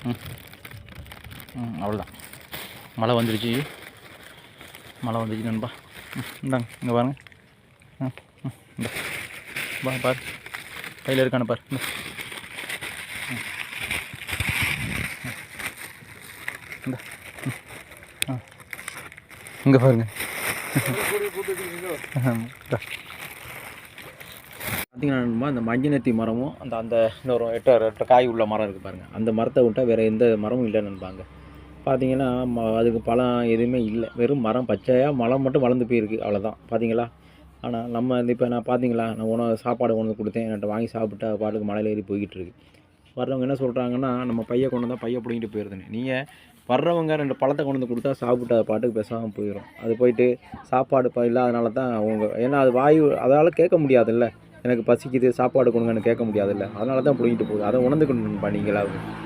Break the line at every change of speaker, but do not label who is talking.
ம் அவ்வளோதான். மழை வந்துடுச்சு நண்பா. இந்தாங்க இங்கே பாருங்க. இந்த பாரு கையில் இருக்கானு பாரு. இந்த இங்கே பாருங்க. பார்த்தீங்கன்னா நண்பா, இந்த மஞ்சனத்தி மரமும் அந்த இன்னொரு 8 காய் உள்ள மரம் இருக்குது பாருங்கள். அந்த மரத்தை விட்டால் வேறு எந்த மரமும் இல்லை நண்பாங்க. பார்த்தீங்கன்னா அதுக்கு பழம் எதுவுமே இல்லை, வெறும் மரம் பச்சையாக மரம் மட்டும் வளர்ந்து போயிருக்கு, அவ்வளோதான். பார்த்தீங்களா? ஆனால் நம்ம இப்போ நான் பார்த்தீங்களா, நான் சாப்பாடு கொண்டு வந்து கொடுத்தேன், என்கிட்ட வாங்கி சாப்பிட்டு பாட்டுக்கு மலையில் ஏறி போய்கிட்டு இருக்கு. வர்றவங்க என்ன சொல்கிறாங்கன்னா, நம்ம பையை கொண்டு வந்தால் பையை பிடிங்கிட்டு போயிடுதுன்னு. நீங்கள் வர்றவங்க 2 பழத்தை கொண்டு வந்து கொடுத்தா சாப்பிட்டு அது பாட்டுக்கு பேசாமல் போயிடும். அது போயிட்டு சாப்பாடு இல்லாதனால தான் அவங்க, ஏன்னா அது வாயு அதால் கேட்க முடியாதுல்ல, எனக்கு பசிக்குது சாப்பாடு கொடுங்கன்னு கேட்க முடியாதுல்ல, அதனால தான் பிடிங்கிட்டு போகுது. அதை உணர்ந்துக்கணும் நீங்களாவது.